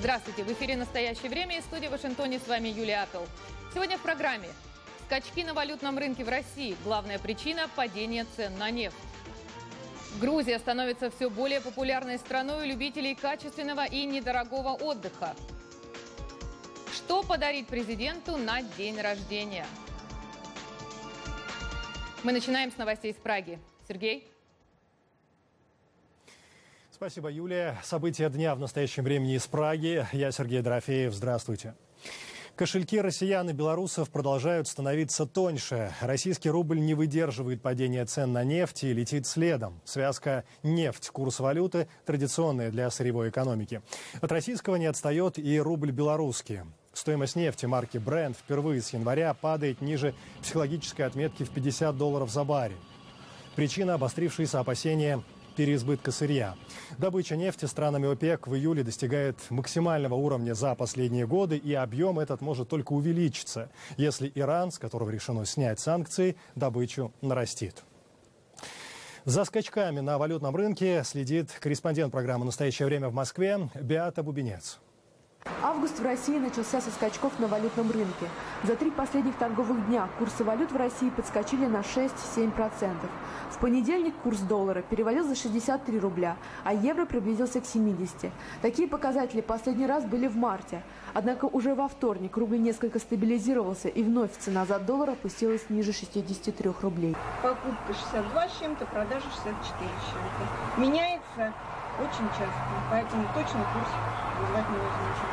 Здравствуйте! В эфире «Настоящее время» и студия в Вашингтоне. С вами Юлия Аппел. Сегодня в программе: скачки на валютном рынке в России. Главная причина – падение цен на нефть. Грузия становится все более популярной страной любителей качественного и недорогого отдыха. Что подарить президенту на день рождения? Мы начинаем с новостей из Праги. Сергей? Спасибо, Юлия. События дня в настоящем времени из Праги. Я Сергей Дорофеев. Здравствуйте. Кошельки россиян и белорусов продолжают становиться тоньше. Российский рубль не выдерживает падения цен на нефть и летит следом. Связка нефть, курс валюты традиционная для сырьевой экономики. От российского не отстает и рубль белорусский. Стоимость нефти марки Brent впервые с января падает ниже психологической отметки в $50 за баррель. Причина – обострившиеся опасения переизбытка сырья. Добыча нефти странами ОПЕК в июле достигает максимального уровня за последние годы, и объем этот может только увеличиться, если Иран, с которого решено снять санкции, добычу нарастит. За скачками на валютном рынке следит корреспондент программы «Настоящее время» в Москве Беата Бубенец. Август в России начался со скачков на валютном рынке. За 3 последних торговых дня курсы валют в России подскочили на 6-7%. В понедельник курс доллара перевалил за 63 рубля, а евро приблизился к 70. Такие показатели последний раз были в марте. Однако уже во вторник рубль несколько стабилизировался, и вновь цена за доллар опустилась ниже 63 рублей. Покупка 62 с чем-то, продажа 64 с чем-то. Меняется очень часто, поэтому точно курс назвать невозможно.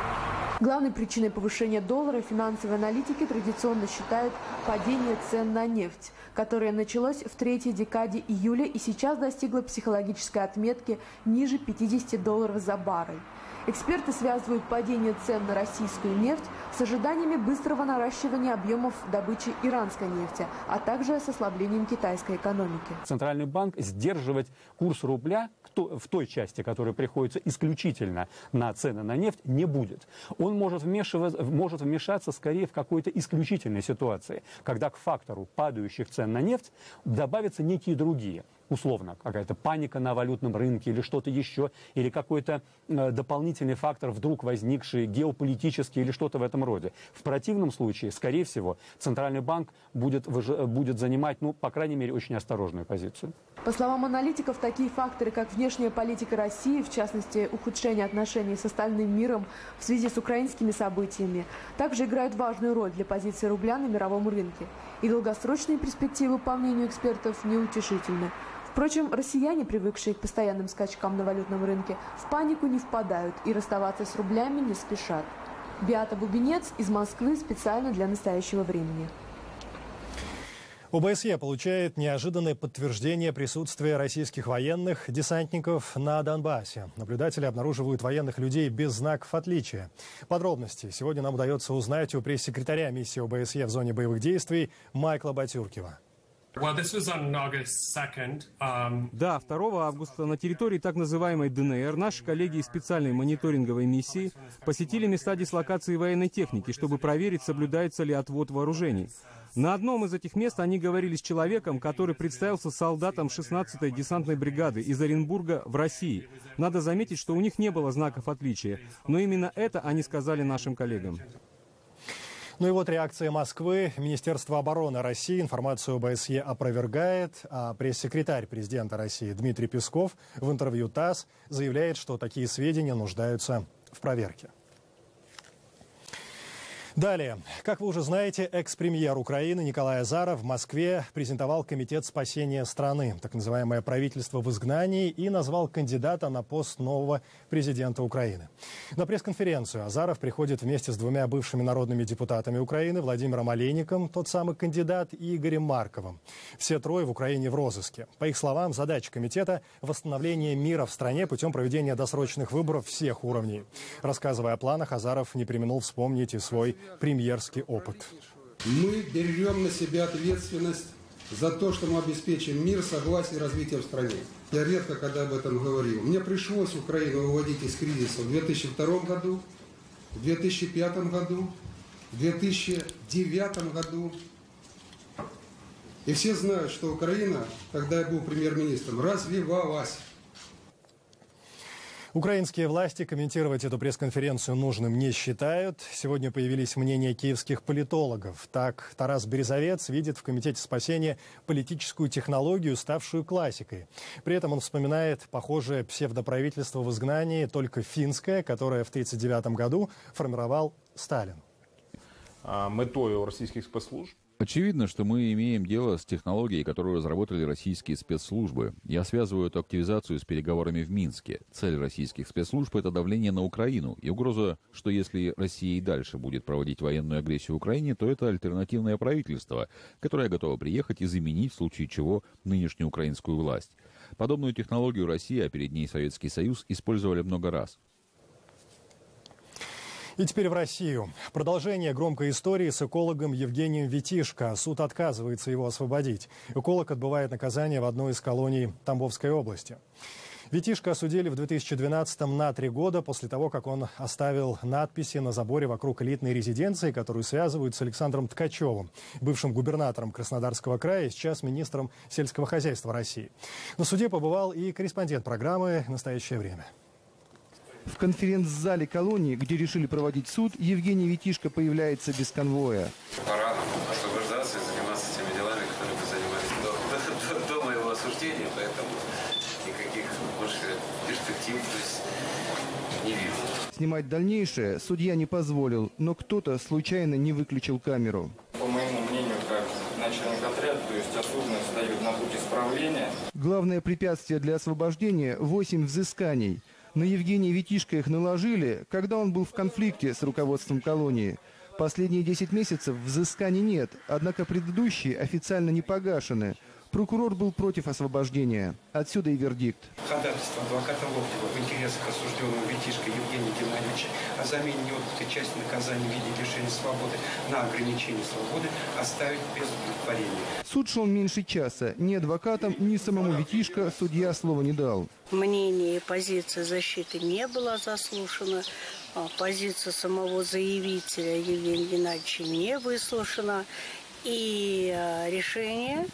Главной причиной повышения доллара финансовые аналитики традиционно считают падение цен на нефть, которое началось в третьей декаде июля и сейчас достигло психологической отметки ниже $50 за баррель. Эксперты связывают падение цен на российскую нефть с ожиданиями быстрого наращивания объемов добычи иранской нефти, а также с ослаблением китайской экономики. Центральный банк сдерживать курс рубля в той части, которая приходится исключительно на цены на нефть, не будет. Он может вмешаться скорее в какой-то исключительной ситуации, когда к фактору падающих цен на нефть добавятся некие другие. Условно, какая-то паника на валютном рынке или что-то еще, или какой-то дополнительный фактор, вдруг возникший, геополитический или что-то в этом роде. В противном случае, скорее всего, Центральный банк будет занимать, по крайней мере, очень осторожную позицию. По словам аналитиков, такие факторы, как внешняя политика России, в частности, ухудшение отношений с остальным миром в связи с украинскими событиями, также играют важную роль для позиции рубля на мировом рынке. И долгосрочные перспективы, по мнению экспертов, неутешительны. Впрочем, россияне, привыкшие к постоянным скачкам на валютном рынке, в панику не впадают и расставаться с рублями не спешат. Беата Бубенец из Москвы специально для «Настоящего времени». ОБСЕ получает неожиданное подтверждение присутствия российских военных десантников на Донбассе. Наблюдатели обнаруживают военных людей без знаков отличия. Подробности сегодня нам удается узнать у пресс-секретаря миссии ОБСЕ в зоне боевых действий Майкла Батюркева. Да, 2 августа на территории так называемой ДНР наши коллеги из специальной мониторинговой миссии посетили места дислокации военной техники, чтобы проверить, соблюдается ли отвод вооружений. На одном из этих мест они говорили с человеком, который представился солдатом 16-й десантной бригады из Оренбурга в России. Надо заметить, что у них не было знаков отличия, но именно это они сказали нашим коллегам. Ну и вот реакция Москвы. Министерство обороны России информацию ОБСЕ опровергает, а пресс-секретарь президента России Дмитрий Песков в интервью ТАСС заявляет, что такие сведения нуждаются в проверке. Далее. Как вы уже знаете, экс-премьер Украины Николай Азаров в Москве презентовал Комитет спасения страны, так называемое правительство в изгнании, и назвал кандидата на пост нового президента Украины. На пресс-конференцию Азаров приходит вместе с 2 бывшими народными депутатами Украины, Владимиром Олейником, тот самый кандидат, и Игорем Марковым. Все 3 в Украине в розыске. По их словам, задача комитета – восстановление мира в стране путем проведения досрочных выборов всех уровней. Рассказывая о планах, Азаров не преминул вспомнить и свой премьерский опыт. Мы берем на себя ответственность за то, что мы обеспечим мир, согласие и развитие в стране. Я редко когда об этом говорил. Мне пришлось Украину выводить из кризиса в 2002 году, в 2005 году, в 2009 году. И все знают, что Украина, когда я был премьер-министром, развивалась. Украинские власти комментировать эту пресс-конференцию нужным не считают. Сегодня появились мнения киевских политологов. Так, Тарас Березовец видит в Комитете спасения политическую технологию, ставшую классикой. При этом он вспоминает похожее псевдоправительство в изгнании, только финское, которое в 1939 году формировал Сталин. Метою российских спецслужб. Очевидно, что мы имеем дело с технологией, которую разработали российские спецслужбы. Я связываю эту активизацию с переговорами в Минске. Цель российских спецслужб – это давление на Украину и угроза, что если Россия и дальше будет проводить военную агрессию в Украине, то это альтернативное правительство, которое готово приехать и заменить в случае чего нынешнюю украинскую власть. Подобную технологию Россия, а перед ней Советский Союз, использовали много раз. И теперь в Россию. Продолжение громкой истории с экологом Евгением Витишко. Суд отказывается его освободить. Эколог отбывает наказание в одной из колоний Тамбовской области. Витишко осудили в 2012-м на 3 года после того, как он оставил надписи на заборе вокруг элитной резиденции, которую связывают с Александром Ткачевым, бывшим губернатором Краснодарского края и сейчас министром сельского хозяйства России. На суде побывал и корреспондент программы «Настоящее время». В конференц-зале колонии, где решили проводить суд, Евгений Витишко появляется без конвоя. Пора освобождаться и заниматься теми делами, которые мы занимались до моего осуждения, поэтому никаких больше перспектив не вижу. Снимать дальнейшее судья не позволил, но кто-то случайно не выключил камеру. По моему мнению, как начальник отряда, то есть осужденный встает на путь исправления. Главное препятствие для освобождения – 8 взысканий. На Евгения Витишко их наложили, когда он был в конфликте с руководством колонии. Последние 10 месяцев взысканий нет, однако предыдущие официально не погашены. Прокурор был против освобождения. Отсюда и вердикт. Ходатайство адвоката Локтева в интересах осужденного Витишко Евгения Геннадьевича о замене неотбытой части наказания в виде лишения свободы на ограничение свободы оставить без удовлетворения. Суд шел меньше часа. Ни адвокатам, ни самому Витишко судья слова не дал. Мнение и позиция защиты не была заслушана. Позиция самого заявителя Евгения Геннадьевича не выслушана. И решение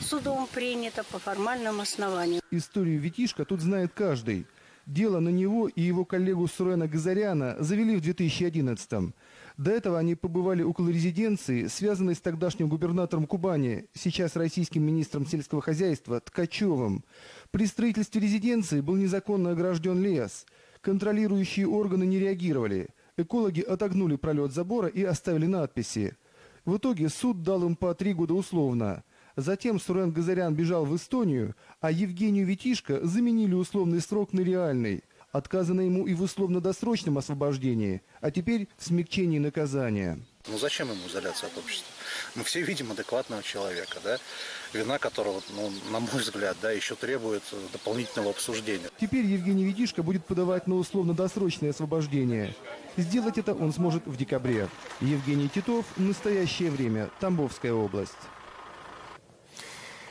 судом принято по формальному основанию. Историю Витишко тут знает каждый. Дело на него и его коллегу Сурена Газаряна завели в 2011-м. До этого они побывали около резиденции, связанной с тогдашним губернатором Кубани, сейчас российским министром сельского хозяйства Ткачевым. При строительстве резиденции был незаконно огражден лес. Контролирующие органы не реагировали. Экологи отогнули пролет забора и оставили надписи. В итоге суд дал им по 3 года условно. Затем Сурен Газарян бежал в Эстонию, а Евгению Витишко заменили условный срок на реальный. Отказано ему и в условно-досрочном освобождении, а теперь в смягчении наказания. Ну зачем ему удаляться от общества? Мы все видим адекватного человека, да? Вина которого, на мой взгляд, еще требует дополнительного обсуждения. Теперь Евгений Витишко будет подавать на условно-досрочное освобождение. Сделать это он сможет в декабре. Евгений Титов, «Настоящее время», Тамбовская область.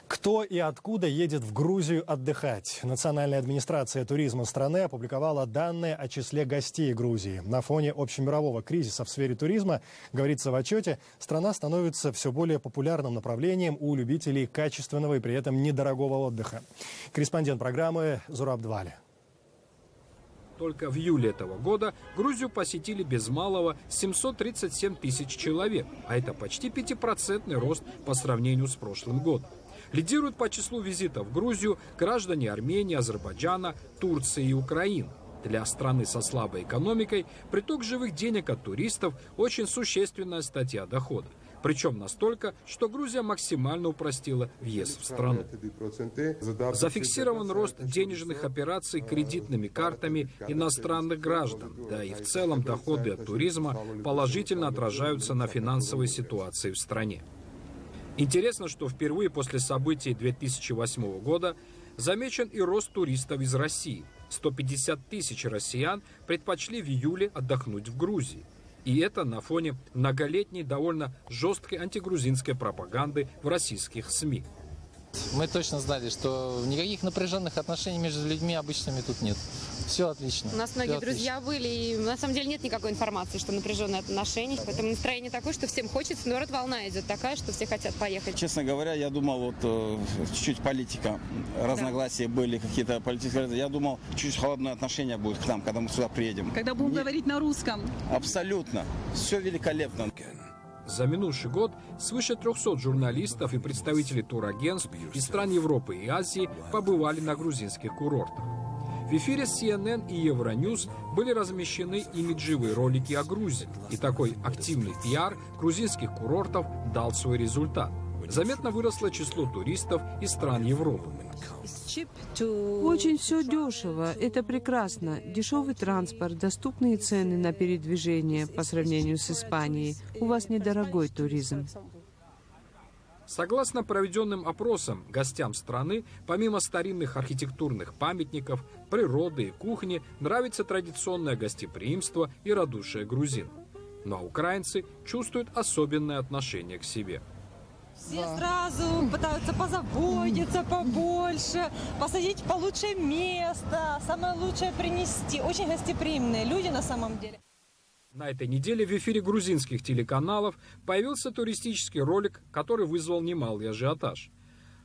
Кто и откуда едет в Грузию отдыхать? Национальная администрация туризма страны опубликовала данные о числе гостей Грузии. На фоне общемирового кризиса в сфере туризма, говорится в отчете, страна становится все более популярным направлением у любителей качественного и при этом недорогого отдыха. Корреспондент программы Зураб Двали. Только в июле этого года Грузию посетили без малого 737 тысяч человек, а это почти 5% рост по сравнению с прошлым годом. Лидируют по числу визитов в Грузию граждане Армении, Азербайджана, Турции и Украины. Для страны со слабой экономикой приток живых денег от туристов – очень существенная статья дохода. Причем настолько, что Грузия максимально упростила въезд в страну. Зафиксирован рост денежных операций кредитными картами иностранных граждан. Да и в целом доходы от туризма положительно отражаются на финансовой ситуации в стране. Интересно, что впервые после событий 2008 года замечен и рост туристов из России. 150 тысяч россиян предпочли в июле отдохнуть в Грузии. И это на фоне многолетней довольно жесткой антигрузинской пропаганды в российских СМИ. Мы точно знали, что никаких напряженных отношений между людьми обычными тут нет. Все отлично. У нас многие друзья были, и на самом деле нет никакой информации, что напряженные отношения. Поэтому настроение такое, что всем хочется, наоборот, волна идет такая, что все хотят поехать. Честно говоря, я думал, вот чуть-чуть политика, разногласия были, какие-то политические. Я думал, чуть холодное отношение будет к нам, когда мы сюда приедем. Когда будем говорить на русском. Абсолютно. Все великолепно. За минувший год свыше 300 журналистов и представителей турагентств из стран Европы и Азии побывали на грузинских курортах. В эфире CNN и Евроньюз были размещены имиджевые ролики о Грузии. И такой активный пиар грузинских курортов дал свой результат. Заметно выросло число туристов из стран Европы. Очень все дешево. Это прекрасно. Дешевый транспорт, доступные цены на передвижение по сравнению с Испанией. У вас недорогой туризм. Согласно проведенным опросам, гостям страны, помимо старинных архитектурных памятников, природы и кухни, нравится традиционное гостеприимство и радушие грузин. Ну а украинцы чувствуют особенное отношение к себе. Все сразу пытаются позаботиться побольше, посадить в получшее место, самое лучшее принести. Очень гостеприимные люди на самом деле. На этой неделе в эфире грузинских телеканалов появился туристический ролик, который вызвал немалый ажиотаж.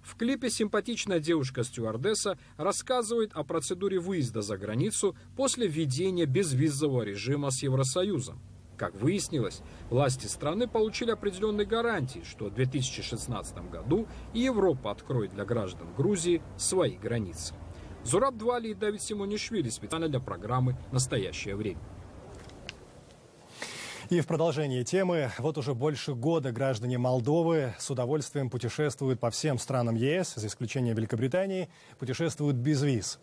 В клипе симпатичная девушка-стюардесса рассказывает о процедуре выезда за границу после введения безвизового режима с Евросоюзом. Как выяснилось, власти страны получили определенные гарантии, что в 2016 году и Европа откроет для граждан Грузии свои границы. Зураб Двали и Давид Симонишвили специально для программы «Настоящее время». И в продолжении темы, вот уже больше года граждане Молдовы с удовольствием путешествуют по всем странам ЕС, за исключением Великобритании, путешествуют без виз.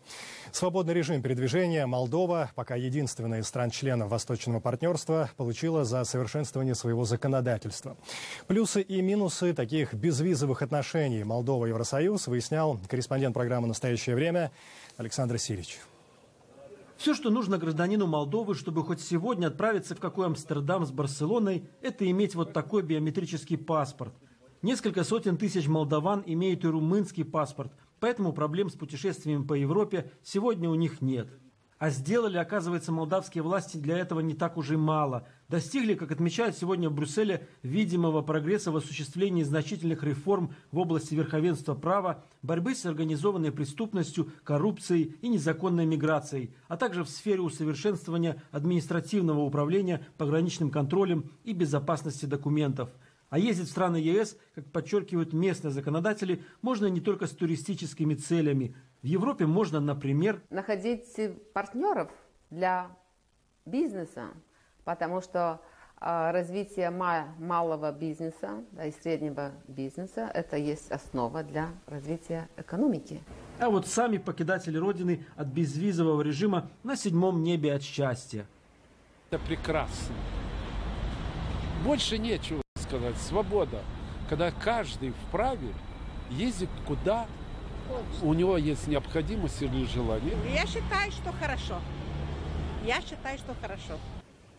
Свободный режим передвижения Молдова, пока единственная из стран-членов Восточного партнерства, получила за совершенствование своего законодательства. Плюсы и минусы таких безвизовых отношений Молдова-Евросоюз выяснял корреспондент программы «Настоящее время» Александр Сирич. Все, что нужно гражданину Молдовы, чтобы хоть сегодня отправиться в какой Амстердам с Барселоной, это иметь вот такой биометрический паспорт. Несколько сотен тысяч молдаван имеют и румынский паспорт, поэтому проблем с путешествиями по Европе сегодня у них нет. А сделали, оказывается, молдавские власти для этого не так уж и мало. Достигли, как отмечают сегодня в Брюсселе, видимого прогресса в осуществлении значительных реформ в области верховенства права, борьбы с организованной преступностью, коррупцией и незаконной миграцией, а также в сфере усовершенствования административного управления пограничным контролем и безопасности документов. А ездить в страны ЕС, как подчеркивают местные законодатели, можно не только с туристическими целями. В Европе можно, например, находить партнеров для бизнеса, потому что развитие малого бизнеса и среднего бизнеса – это есть основа для развития экономики. А вот сами покидатели Родины от безвизового режима на седьмом небе от счастья. Это прекрасно. Больше нечего сказать. Свобода. Когда каждый вправе ездить куда у него есть необходимость или желание. Я считаю, что хорошо.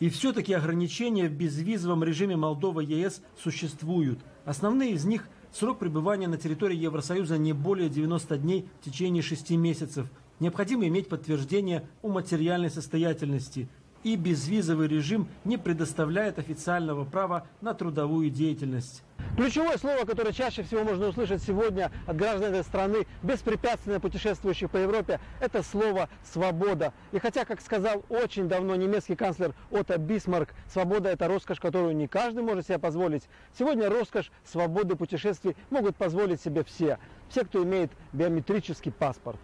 И все-таки ограничения в безвизовом режиме Молдова-ЕС существуют. Основные из них – срок пребывания на территории Евросоюза не более 90 дней в течение 6 месяцев. Необходимо иметь подтверждение о материальной состоятельности. И безвизовый режим не предоставляет официального права на трудовую деятельность. Ключевое слово, которое чаще всего можно услышать сегодня от граждан этой страны, беспрепятственно путешествующих по Европе, это слово «свобода». И хотя, как сказал очень давно немецкий канцлер Отто Бисмарк, свобода – это роскошь, которую не каждый может себе позволить, сегодня роскошь свободы путешествий могут позволить себе все. Все, кто имеет биометрический паспорт.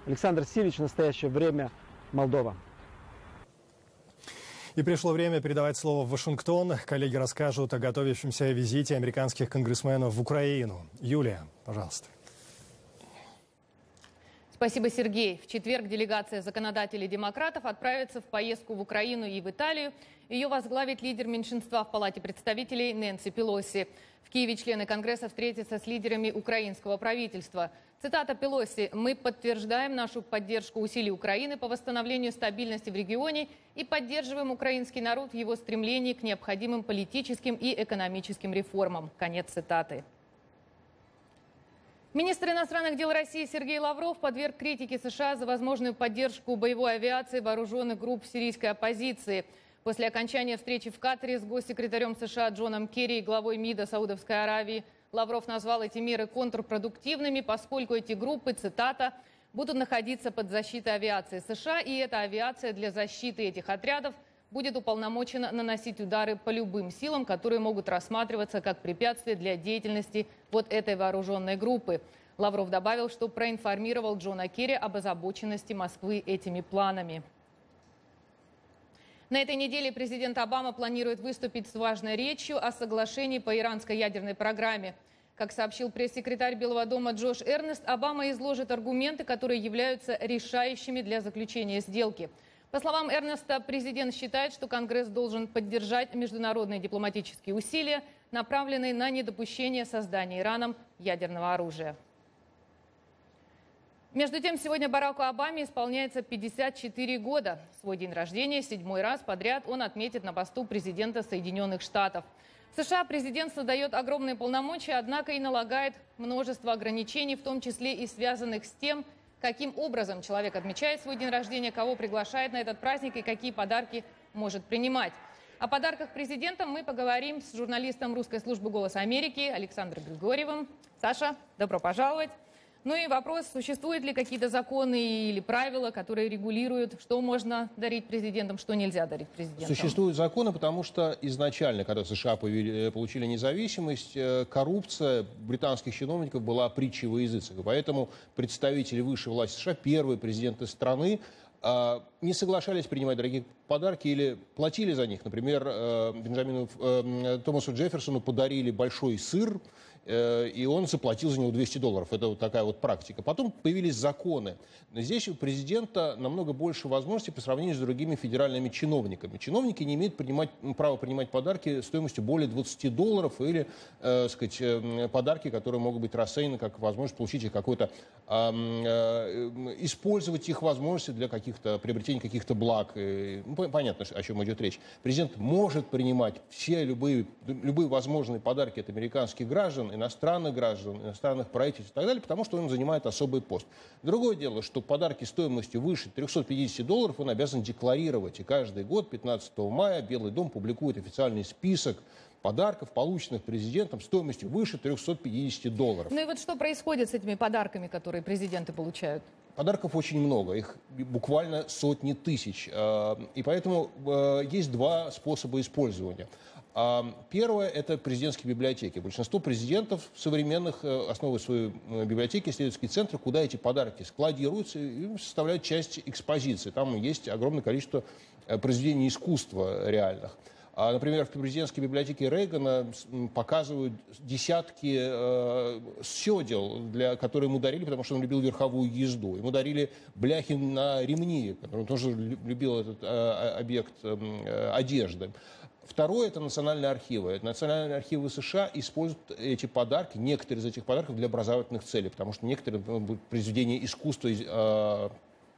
Александр Сирич, «Настоящее время», Молдова. И пришло время передавать слово в Вашингтон. Коллеги расскажут о готовящемся визите американских конгрессменов в Украину. Юлия, пожалуйста. Спасибо, Сергей. В четверг делегация законодателей демократов отправится в поездку в Украину и в Италию. Ее возглавит лидер меньшинства в Палате представителей Нэнси Пелоси. В Киеве члены Конгресса встретятся с лидерами украинского правительства. Цитата Пелоси: «Мы подтверждаем нашу поддержку усилий Украины по восстановлению стабильности в регионе и поддерживаем украинский народ в его стремлении к необходимым политическим и экономическим реформам». Конец цитаты. Министр иностранных дел России Сергей Лавров подверг критике США за возможную поддержку боевой авиации вооруженных групп сирийской оппозиции. После окончания встречи в Катаре с госсекретарем США Джоном Керри и главой МИДа Саудовской Аравии Лавров назвал эти меры контрпродуктивными, поскольку эти группы, цитата, будут находиться под защитой авиации США, и эта авиация для защиты этих отрядов будет уполномочена наносить удары по любым силам, которые могут рассматриваться как препятствие для деятельности вот этой вооруженной группы. Лавров добавил, что проинформировал Джона Керри об озабоченности Москвы этими планами. На этой неделе президент Обама планирует выступить с важной речью о соглашении по иранской ядерной программе. Как сообщил пресс-секретарь Белого дома Джош Эрнест, Обама изложит аргументы, которые являются решающими для заключения сделки. По словам Эрнеста, президент считает, что Конгресс должен поддержать международные дипломатические усилия, направленные на недопущение создания Ираном ядерного оружия. Между тем, сегодня Бараку Обаме исполняется 54 года. Свой день рождения 7-й раз подряд он отметит на посту президента Соединенных Штатов. В США президент создает огромные полномочия, однако и налагает множество ограничений, в том числе и связанных с тем, каким образом человек отмечает свой день рождения, кого приглашает на этот праздник и какие подарки может принимать. О подарках президента мы поговорим с журналистом русской службы «Голос Америки» Александром Григорьевым. Саша, добро пожаловать. Ну и вопрос, существуют ли какие-то законы или правила, которые регулируют, что можно дарить президентам, что нельзя дарить президентам? Существуют законы, потому что изначально, когда США получили независимость, коррупция британских чиновников была притчей во языцах. Поэтому представители высшей власти США, первые президенты страны, не соглашались принимать дорогие подарки или платили за них. Например, Томасу Джефферсону подарили большой сыр, и он заплатил за него $200. Это вот такая вот практика. Потом появились законы. Здесь у президента намного больше возможностей по сравнению с другими федеральными чиновниками. Чиновники не имеют права принимать подарки стоимостью более $20 или, подарки, которые могут быть расценены как возможность получить их какой-то, использовать их возможности для приобретения каких-то благ. Понятно, о чем идет речь. Президент может принимать все любые возможные подарки от американских граждан, иностранных граждан, иностранных правительств и так далее, потому что он занимает особый пост. Другое дело, что подарки стоимостью выше $350 он обязан декларировать. И каждый год, 15 мая, Белый дом публикует официальный список подарков, полученных президентом стоимостью выше $350. Ну и вот что происходит с этими подарками, которые президенты получают? Подарков очень много, их буквально сотни тысяч. И поэтому есть два способа использования. Первое – это президентские библиотеки. Большинство президентов современных основывают свои библиотеки, исследовательские центры, куда эти подарки складируются и составляют часть экспозиции. Там есть огромное количество произведений искусства реальных. Например, в президентской библиотеке Рейгана показывают десятки сёдел, которые ему дарили, потому что он любил верховую езду. Ему дарили бляхи на ремни, потому что он тоже любил этот объект одежды. Второе – это национальные архивы. Национальные архивы США используют эти подарки, некоторые из этих подарков, для образовательных целей, потому что некоторые произведения искусства,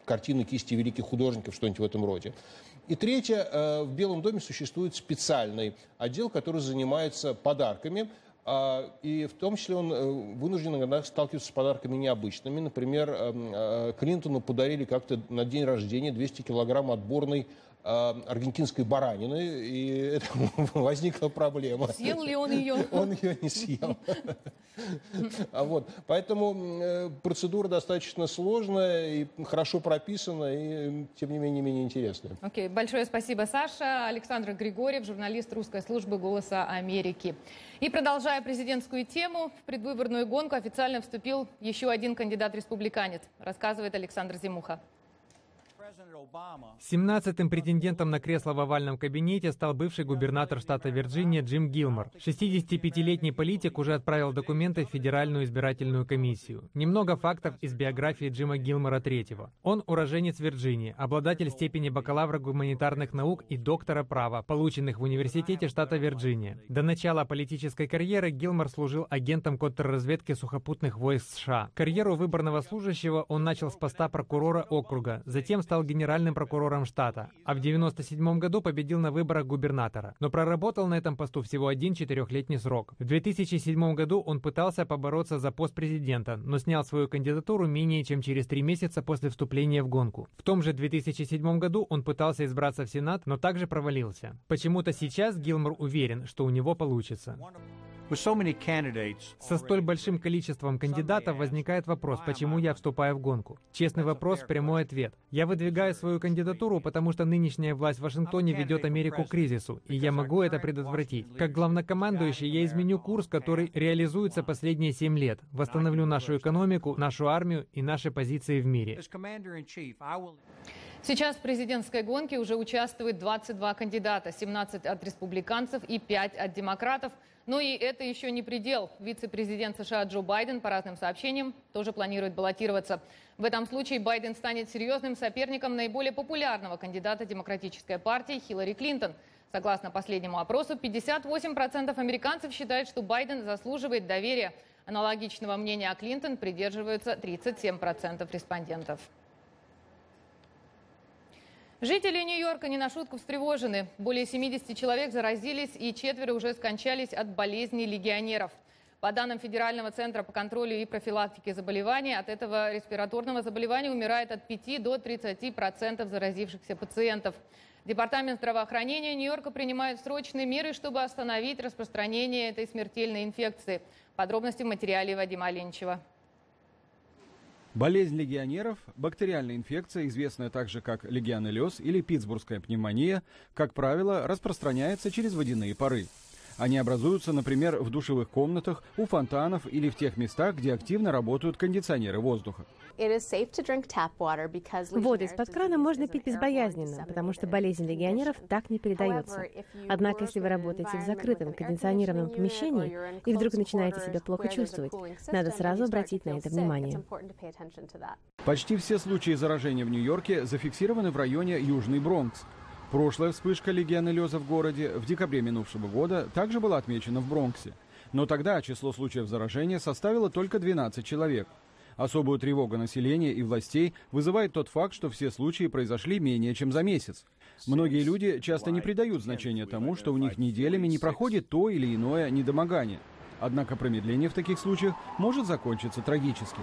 картины, кисти великих художников, что-нибудь в этом роде. И третье – в Белом доме существует специальный отдел, который занимается подарками. И в том числе он вынужден иногда сталкиваться с подарками необычными. Например, Клинтону подарили как-то на день рождения 200 килограмм отборной аргентинской баранины, и это возникла проблема. Съел ли он ее? Он ее не съел. Поэтому процедура достаточно сложная и хорошо прописана, и тем не менее интересная. Окей, большое спасибо, Саша. Александр Григорьев, журналист русской службы «Голоса Америки». И продолжая президентскую тему, в предвыборную гонку официально вступил еще один кандидат-республиканец, рассказывает Александр Зимуха. 17-м претендентом на кресло в овальном кабинете стал бывший губернатор штата Вирджиния Джим Гилмор. 65-летний политик уже отправил документы в Федеральную избирательную комиссию. Немного фактов из биографии Джима Гилмора III. Он уроженец Вирджинии, обладатель степени бакалавра гуманитарных наук и доктора права, полученных в университете штата Вирджиния. До начала политической карьеры Гилмор служил агентом контрразведки сухопутных войск США. Карьеру выборного служащего он начал с поста прокурора округа, затем стал стал генеральным прокурором штата, а в 1997 году победил на выборах губернатора, но проработал на этом посту всего один 4-летний срок. В 2007 году он пытался побороться за пост президента, но снял свою кандидатуру менее чем через 3 месяца после вступления в гонку. В том же 2007 году он пытался избраться в Сенат, но также провалился. Почему-то сейчас Гилмор уверен, что у него получится. Со столь большим количеством кандидатов возникает вопрос, почему я вступаю в гонку. Честный вопрос, прямой ответ. Я выдвигаю свою кандидатуру, потому что нынешняя власть в Вашингтоне ведет Америку к кризису, и я могу это предотвратить. Как главнокомандующий я изменю курс, который реализуется последние 7 лет. Восстановлю нашу экономику, нашу армию и наши позиции в мире. Сейчас в президентской гонке уже участвует 22 кандидата, 17 от республиканцев и 5 от демократов. Но и это еще не предел. Вице-президент США Джо Байден, по разным сообщениям, тоже планирует баллотироваться. В этом случае Байден станет серьезным соперником наиболее популярного кандидата Демократической партии Хиллари Клинтон. Согласно последнему опросу, 58% американцев считают, что Байден заслуживает доверия. Аналогичного мнения о Клинтон придерживаются 37% респондентов. Жители Нью-Йорка не на шутку встревожены. Более 70 человек заразились и 4 уже скончались от болезни легионеров. По данным Федерального центра по контролю и профилактике заболеваний, от этого респираторного заболевания умирает от 5 до 30% заразившихся пациентов. Департамент здравоохранения Нью-Йорка принимает срочные меры, чтобы остановить распространение этой смертельной инфекции. Подробности в материале Вадима Оленичева. Болезнь легионеров, бактериальная инфекция, известная также как легионеллез или питтсбургская пневмония, как правило, распространяется через водяные пары. Они образуются, например, в душевых комнатах, у фонтанов или в тех местах, где активно работают кондиционеры воздуха. Воду из-под крана можно пить безбоязненно, потому что болезнь легионеров так не передается. Однако, если вы работаете в закрытом кондиционированном помещении и вдруг начинаете себя плохо чувствовать, надо сразу обратить на это внимание. Почти все случаи заражения в Нью-Йорке зафиксированы в районе Южный Бронкс. Прошлая вспышка легионеллеза в городе в декабре минувшего года также была отмечена в Бронксе. Но тогда число случаев заражения составило только 12 человек. Особую тревогу населения и властей вызывает тот факт, что все случаи произошли менее чем за месяц. Многие люди часто не придают значения тому, что у них неделями не проходит то или иное недомогание. Однако промедление в таких случаях может закончиться трагически.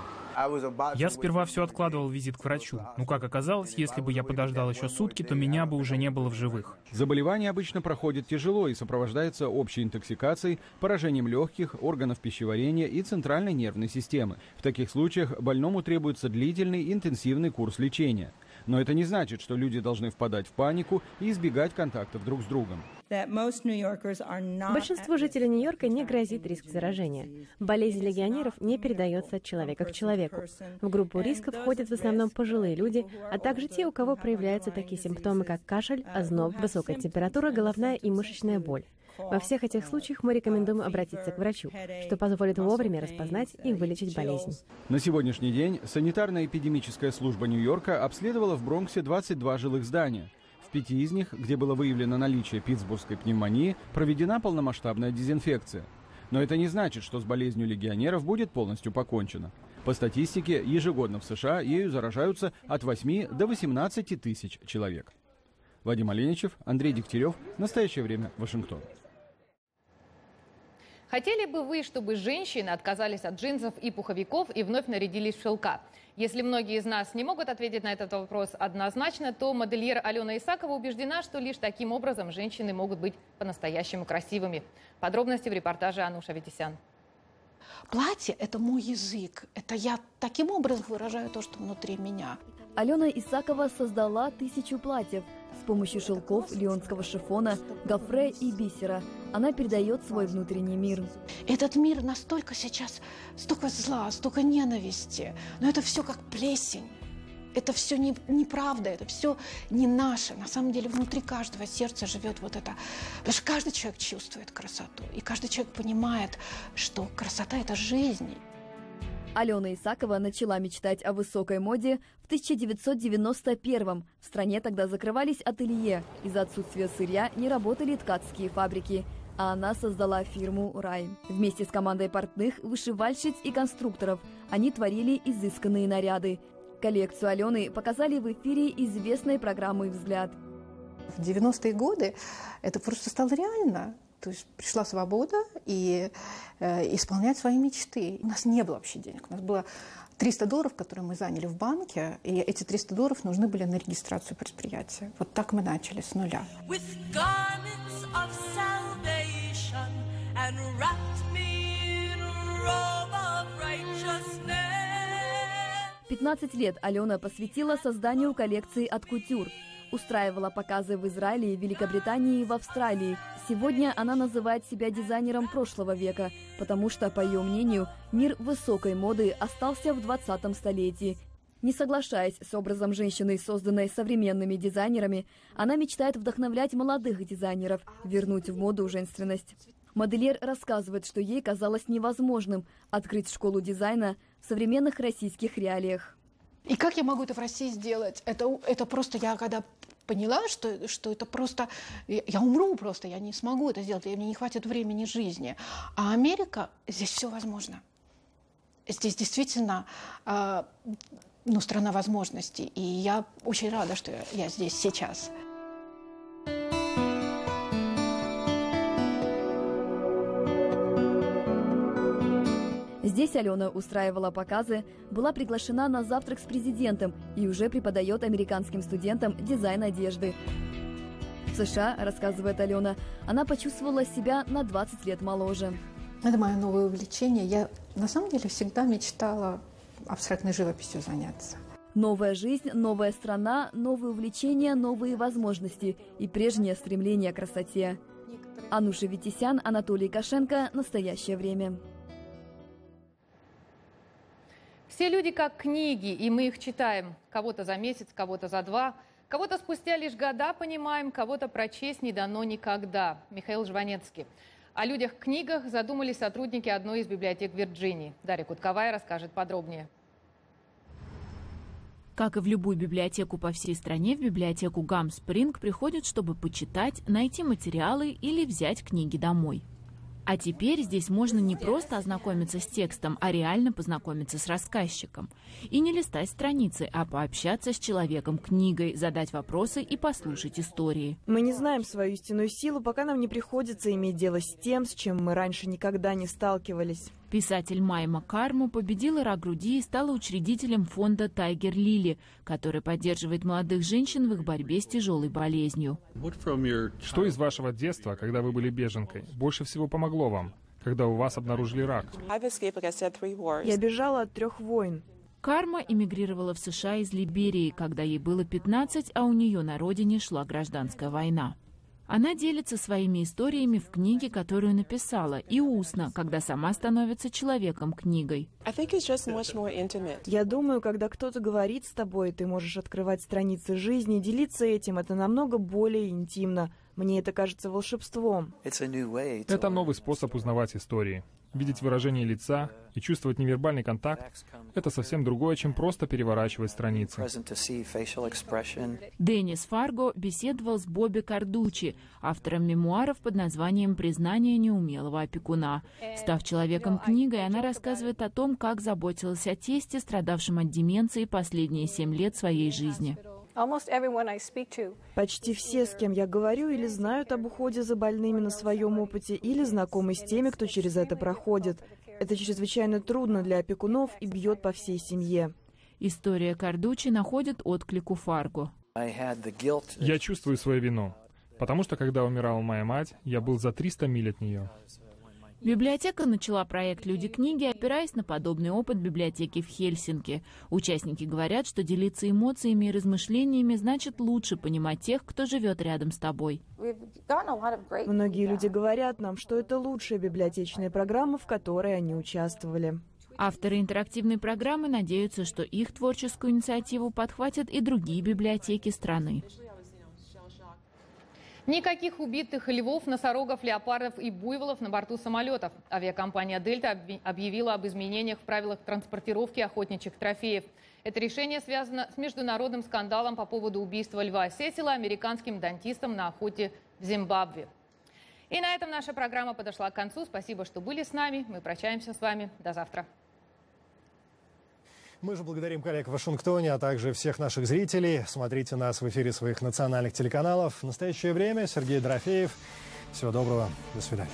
Я сперва все откладывал визит к врачу. Но, как оказалось, если бы я подождал еще сутки, то меня бы уже не было в живых. Заболевание обычно проходит тяжело и сопровождается общей интоксикацией, поражением легких, органов пищеварения и центральной нервной системы. В таких случаях больному требуется длительный интенсивный курс лечения. Но это не значит, что люди должны впадать в панику и избегать контактов друг с другом. Большинству жителей Нью-Йорка не грозит риск заражения. Болезнь легионеров не передается от человека к человеку. В группу риска входят в основном пожилые люди, а также те, у кого проявляются такие симптомы, как кашель, озноб, высокая температура, головная и мышечная боль. Во всех этих случаях мы рекомендуем обратиться к врачу, что позволит вовремя распознать и вылечить болезнь. На сегодняшний день санитарно-эпидемическая служба Нью-Йорка обследовала в Бронксе 22 жилых здания. В 5 из них, где было выявлено наличие питтсбургской пневмонии, проведена полномасштабная дезинфекция. Но это не значит, что с болезнью легионеров будет полностью покончено. По статистике, ежегодно в США ею заражаются от 8 до 18 тысяч человек. Вадим Оленичев, Андрей Дегтярев. Настоящее время. Вашингтон. Хотели бы вы, чтобы женщины отказались от джинсов и пуховиков и вновь нарядились в шелка? Если многие из нас не могут ответить на этот вопрос однозначно, то модельер Алена Исакова убеждена, что лишь таким образом женщины могут быть по-настоящему красивыми. Подробности в репортаже Ануша Витисян. Платье – это мой язык. Это я таким образом выражаю то, что внутри меня. Алена Исакова создала 1000 платьев. С помощью шелков, лионского шифона, гофре и бисера она передает свой внутренний мир. Этот мир настолько сейчас, столько зла, столько ненависти, но это все как плесень. Это все неправда, это все не наше. На самом деле внутри каждого сердца живет вот это. Потому что каждый человек чувствует красоту, и каждый человек понимает, что красота – это жизнь. Алена Исакова начала мечтать о высокой моде в 1991-м. В стране тогда закрывались ателье. Из-за отсутствия сырья не работали ткацкие фабрики. А она создала фирму «Рай». Вместе с командой портных, вышивальщиц и конструкторов они творили изысканные наряды. Коллекцию Алены показали в эфире известной программы «Взгляд». В 90-е годы это просто стало реально. То есть пришла свобода и исполнять свои мечты. У нас не было вообще денег. У нас было $300, которые мы заняли в банке, и эти $300 нужны были на регистрацию предприятия. Вот так мы начали с нуля. 15 лет Алена посвятила созданию коллекции от кутюр. Устраивала показы в Израиле, Великобритании и в Австралии. Сегодня она называет себя дизайнером прошлого века, потому что, по ее мнению, мир высокой моды остался в 20 столетии. Не соглашаясь с образом женщины, созданной современными дизайнерами, она мечтает вдохновлять молодых дизайнеров, вернуть в моду женственность. Модельер рассказывает, что ей казалось невозможным открыть школу дизайна в современных российских реалиях. И как я могу это в России сделать? Это просто я когда поняла, что это просто... Я умру просто, я не смогу это сделать, мне не хватит времени жизни. А Америка, здесь все возможно. Здесь действительно страна возможностей. И я очень рада, что я здесь сейчас. Здесь Алена устраивала показы, была приглашена на завтрак с президентом и уже преподает американским студентам дизайн одежды. В США, рассказывает Алена, она почувствовала себя на 20 лет моложе. Это мое новое увлечение. Я на самом деле всегда мечтала абстрактной живописью заняться. Новая жизнь, новая страна, новые увлечения, новые возможности и прежнее стремление к красоте. Ануша Витисян, Анатолий Кошенко. Настоящее время. Все люди как книги, и мы их читаем. Кого-то за месяц, кого-то за 2. Кого-то спустя лишь года понимаем, кого-то прочесть не дано никогда. Михаил Жванецкий. О людях-книгах задумались сотрудники одной из библиотек Вирджинии. Дарья Кутковая расскажет подробнее. Как и в любую библиотеку по всей стране, в библиотеку Гам-Спринг приходят, чтобы почитать, найти материалы или взять книги домой. А теперь здесь можно не просто ознакомиться с текстом, а реально познакомиться с рассказчиком. И не листать страницы, а пообщаться с человеком-книгой, задать вопросы и послушать истории. Мы не знаем свою истинную силу, пока нам не приходится иметь дело с тем, с чем мы раньше никогда не сталкивались. Писатель Майма Карму победила рак груди и стала учредителем фонда «Тайгер Лили», который поддерживает молодых женщин в их борьбе с тяжелой болезнью. Что из вашего детства, когда вы были беженкой, больше всего помогло вам, когда у вас обнаружили рак? Я бежала от 3 войн. Карма эмигрировала в США из Либерии, когда ей было 15, а у нее на родине шла гражданская война. Она делится своими историями в книге, которую написала, и устно, когда сама становится человеком-книгой. Я думаю, когда кто-то говорит с тобой, ты можешь открывать страницы жизни, делиться этим, это намного более интимно. Мне это кажется волшебством. Это новый способ узнавать истории. Видеть выражение лица и чувствовать невербальный контакт – это совсем другое, чем просто переворачивать страницы. Деннис Фарго беседовал с Бобби Кардучи, автором мемуаров под названием «Признание неумелого опекуна». Став человеком-книгой, она рассказывает о том, как заботилась о тесте, страдавшем от деменции последние 7 лет своей жизни. Почти все, с кем я говорю, или знают об уходе за больными на своем опыте, или знакомы с теми, кто через это проходит. Это чрезвычайно трудно для опекунов и бьет по всей семье. История Кардучи находит отклик у Фарго. Я чувствую свою вину, потому что, когда умирала моя мать, я был за 300 миль от нее. Библиотека начала проект «Люди-книги», опираясь на подобный опыт библиотеки в Хельсинки. Участники говорят, что делиться эмоциями и размышлениями значит лучше понимать тех, кто живет рядом с тобой. Многие люди говорят нам, что это лучшая библиотечная программа, в которой они участвовали. Авторы интерактивной программы надеются, что их творческую инициативу подхватят и другие библиотеки страны. Никаких убитых львов, носорогов, леопардов и буйволов на борту самолетов. Авиакомпания «Дельта» объявила об изменениях в правилах транспортировки охотничьих трофеев. Это решение связано с международным скандалом по поводу убийства льва Сесила американским дантистом на охоте в Зимбабве. И на этом наша программа подошла к концу. Спасибо, что были с нами. Мы прощаемся с вами. До завтра. Мы же благодарим коллег в Вашингтоне, а также всех наших зрителей. Смотрите нас в эфире своих национальных телеканалов. В настоящее время Сергей Дорофеев. Всего доброго. До свидания.